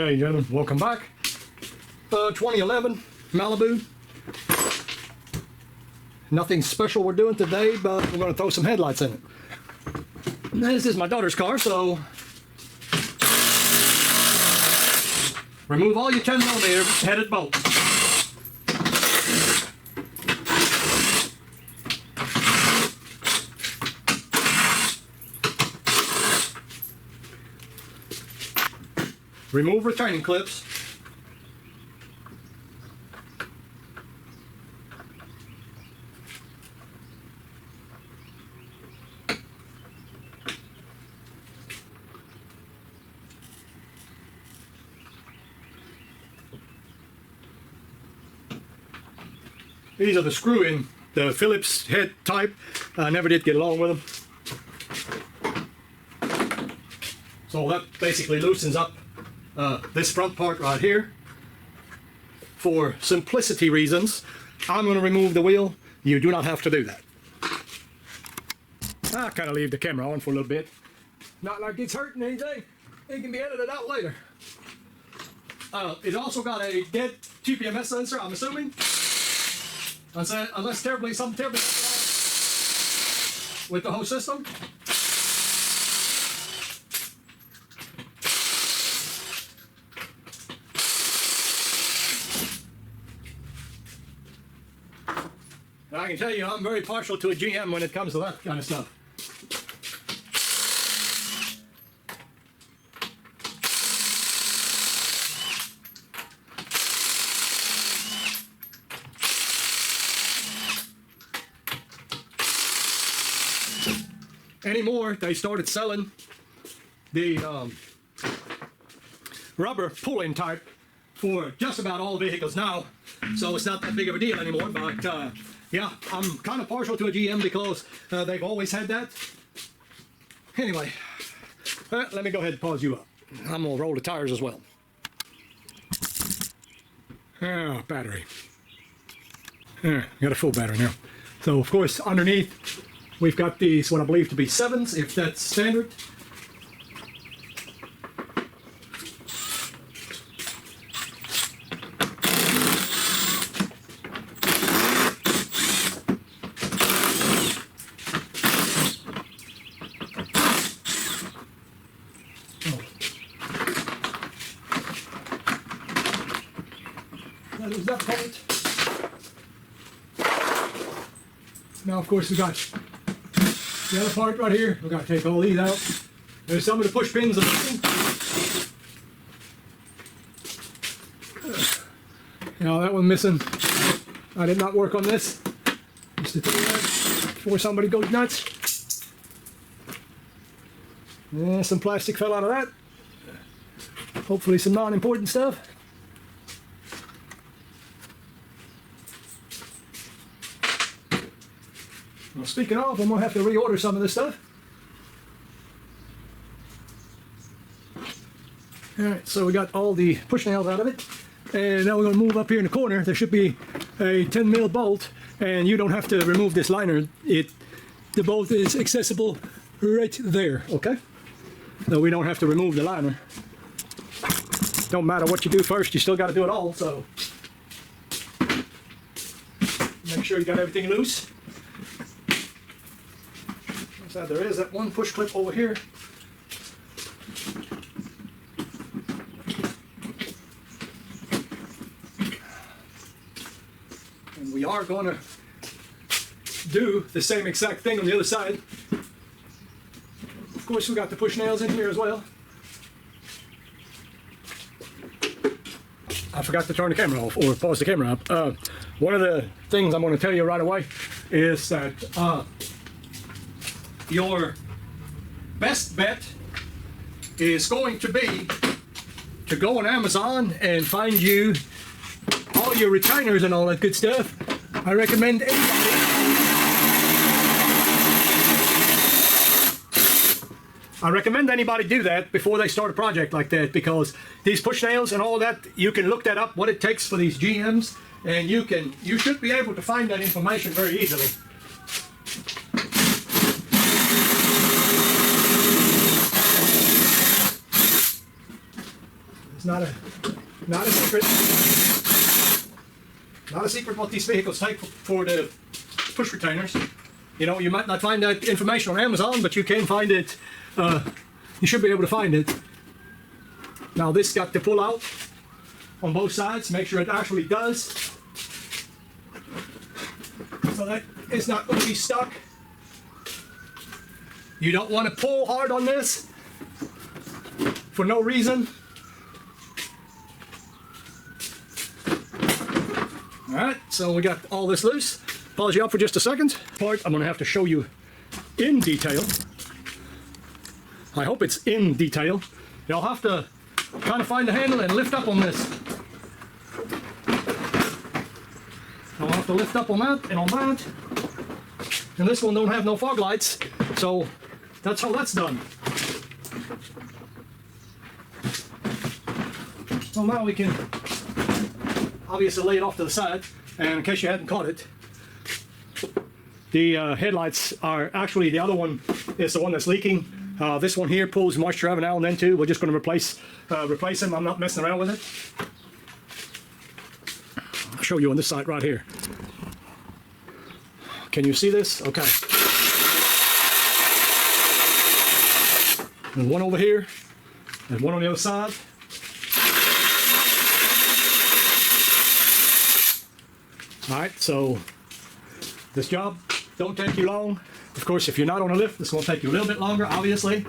Ladies and gentlemen, welcome back. 2011 Malibu. Nothing special we're doing today, but we're going to throw some headlights in it. This is my daughter's car, so remove all your 10mm headed bolts. Remove retaining clips. These are the screw-in, the Phillips head type. I never did get along with them. So that basically loosens up this front part right here. For simplicity reasons, I'm going to remove the wheel. You do not have to do that. I'll kind of leave the camera on for a little bit. Not like it's hurting anything. It can be edited out later. It also got a dead TPMS sensor, I'm assuming. Unless something terribly with the whole system. And I can tell you, I'm very partial to a GM when it comes to that kind of stuff. Anymore, they started selling the rubber pull-in type for just about all vehicles now, so it's not that big of a deal anymore. But yeah, I'm kind of partial to a GM because they've always had that. Anyway, let me go ahead and pause you up. I'm gonna roll the tires as well. Oh, battery. Got a full battery now. So of course underneath we've got these, what I believe to be 7s, if that's standard. That is that part. Now, of course, we got the other part right here. We've got to take all these out. There's some of the push pins missing. Now that one missing. I did not work on this. Just to tell you that before somebody goes nuts. Yeah, some plastic fell out of that. Hopefully some non-important stuff. Well, speaking of, I'm going to have to reorder some of this stuff. Alright, so we got all the push nails out of it. And now we're going to move up here in the corner. There should be a 10mm bolt, and you don't have to remove this liner. The bolt is accessible right there, okay? So we don't have to remove the liner. Don't matter what you do first, you still got to do it all, so make sure you got everything loose. So there is that one push clip over here. And we are going to do the same exact thing on the other side. Of course, we got the push nails in here as well. I forgot to turn the camera off or pause the camera up. One of the things I'm going to tell you right away is that your best bet is going to be to go on Amazon and find you all your retainers and all that good stuff. I recommend anybody do that before they start a project like that, because these push nails and all that, you can look that up, what it takes for these GMs, and you should be able to find that information very easily. It's not a secret. Not a secret what these vehicles take for the push retainers. You know, you might not find that information on Amazon, but you can find it. You should be able to find it. Now this got to pull out on both sides. Make sure it actually does, so that it's not going to be stuck. You don't want to pull hard on this for no reason. All right, so we got all this loose. Pause you up for just a second. Part I'm going to have to show you in detail. I hope it's in detail. You'll have to kind of find the handle and lift up on this. I'll have to lift up on that and on that. And this one don't have no fog lights, so that's how that's done. So now we can obviously lay it off to the side, and in case you hadn't caught it, the headlights are actually, the other one is the one that's leaking. This one here pulls moisture every now and then too. We're just going to replace them. I'm not messing around with it. I'll show you on this side right here. Can you see this? Okay. There's one over here, and one on the other side. All right, so this job don't take you long. Of course, if you're not on a lift, this will take you a little bit longer, obviously.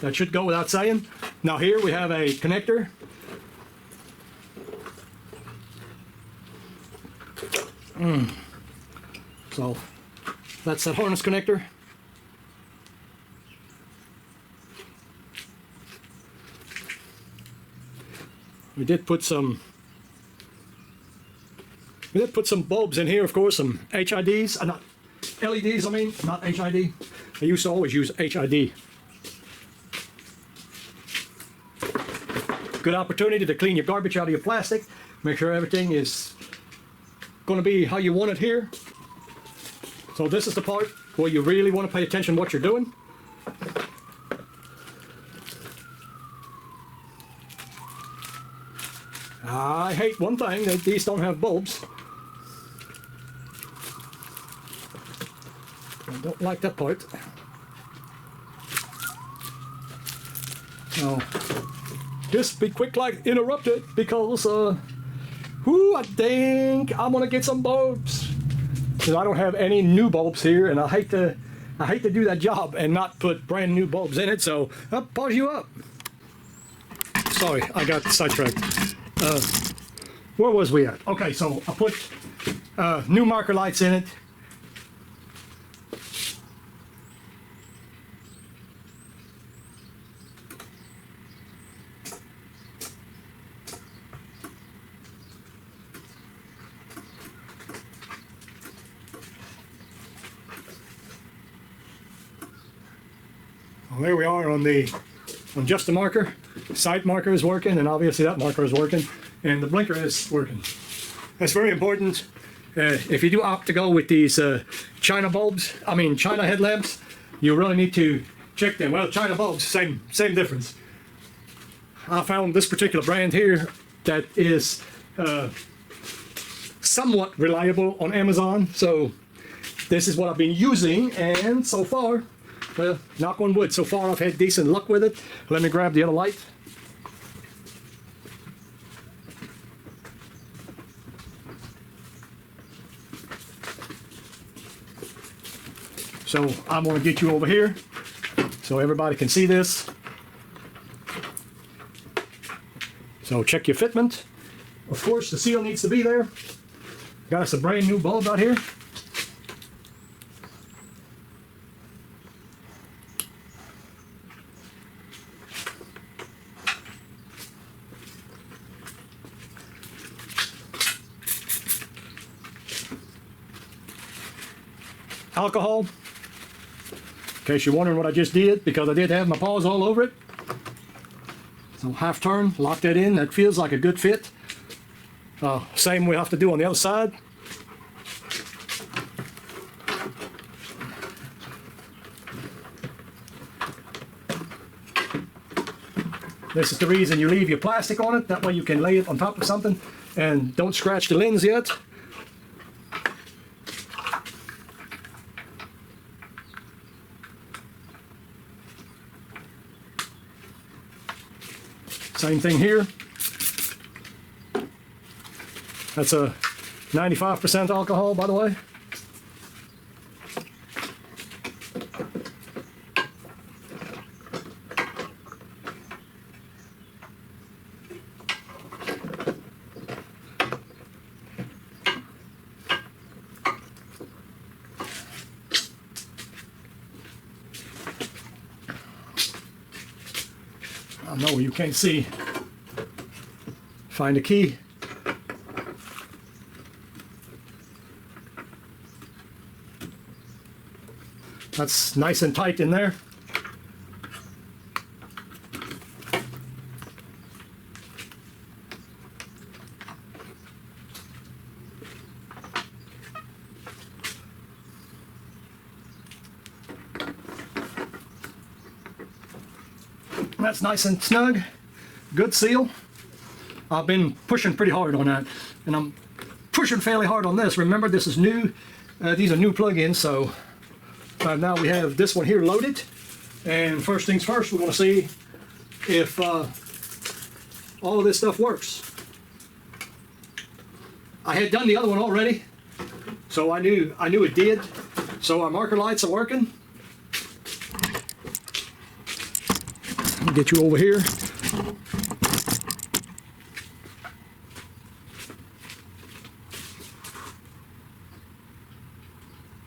That should go without saying. Now here we have a connector. So that's that harness connector. We did put some bulbs in here, of course, some HIDs, not LEDs, I mean, not HID. I used to always use HID. Good opportunity to clean your garbage out of your plastic. Make sure everything is going to be how you want it here. So this is the part where you really want to pay attention to what you're doing. I hate one thing, that these don't have bulbs. I don't like that part. So, just be quick, like interrupt it, because I think I'm gonna get some bulbs. Because I don't have any new bulbs here, and I hate to do that job and not put brand new bulbs in it. So I'll pause you up. Sorry, I got sidetracked. Where was we at? Okay, so I put new marker lights in it. Well, there we are on just the marker. Sight marker is working, and obviously that marker is working, and the blinker is working. That's very important. If you do opt to go with these China headlamps, you really need to check them. Well, China bulbs, same difference. I found this particular brand here that is somewhat reliable on Amazon, so this is what I've been using, and so far, well, knock on wood, so far I've had decent luck with it. Let me grab the other light. So I'm going to get you over here so everybody can see this. So check your fitment. Of course, the seal needs to be there. Got us a brand new bulb out here. Alcohol, in case you're wondering what I just did, because I did have my paws all over it. So half turn, lock that in. That feels like a good fit. Same we have to do on the other side. This is the reason you leave your plastic on it. That way you can lay it on top of something and don't scratch the lens yet. Same thing here. That's a 95% alcohol, by the way. I know you can't see. Find a key. That's nice and tight in there. That's nice and snug. Good seal. I've been pushing pretty hard on that, and I'm pushing fairly hard on this. Remember, this is new. These are new plug-ins, so now we have this one here loaded. And first things first, we're going to see if all of this stuff works. I had done the other one already, so I knew it did. So our marker lights are working. I'll get you over here.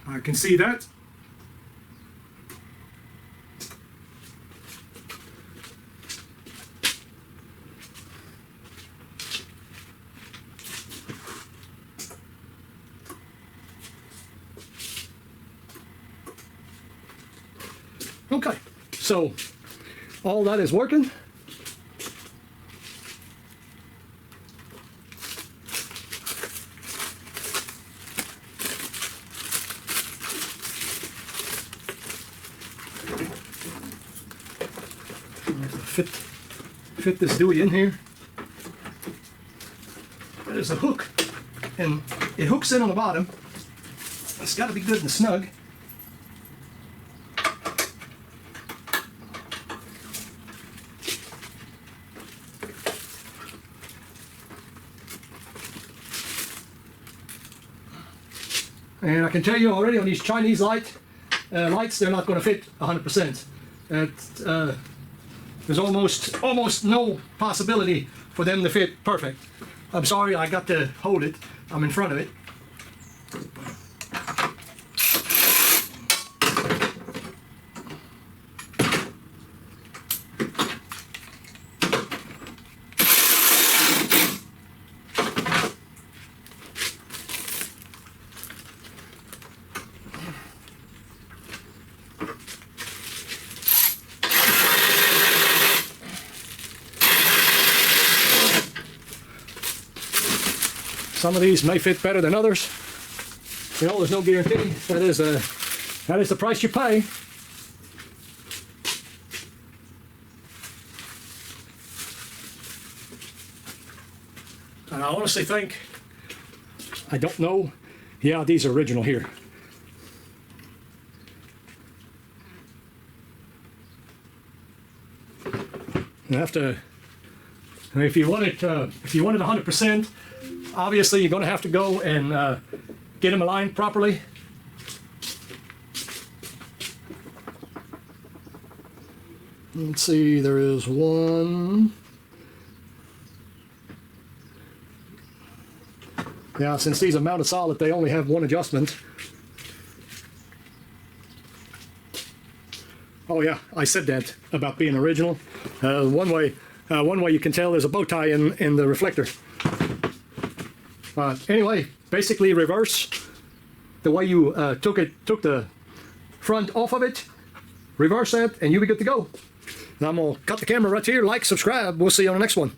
I can see that. Okay, so all that is working. Fit this Dewey in here. There's a hook, and it hooks in on the bottom. It's got to be good and snug. And I can tell you already on these Chinese lights, they're not going to fit 100%. There's almost no possibility for them to fit perfect. I'm sorry, I got to hold it. I'm in front of it. Some of these may fit better than others. You know, there's no guarantee. That is the price you pay. And I honestly think, I don't know. Yeah, these are original here. You have to. If you want it 100%. Obviously, you're going to have to go and get them aligned properly. Let's see, there is one. Yeah, since these are mounted solid, they only have one adjustment. Oh yeah, I said that about being original. One way you can tell there's a bow tie in the reflector. Anyway, basically reverse the way you took the front off of it, reverse that, and you'll be good to go. And I'm going to cut the camera right here, like, subscribe. We'll see you on the next one.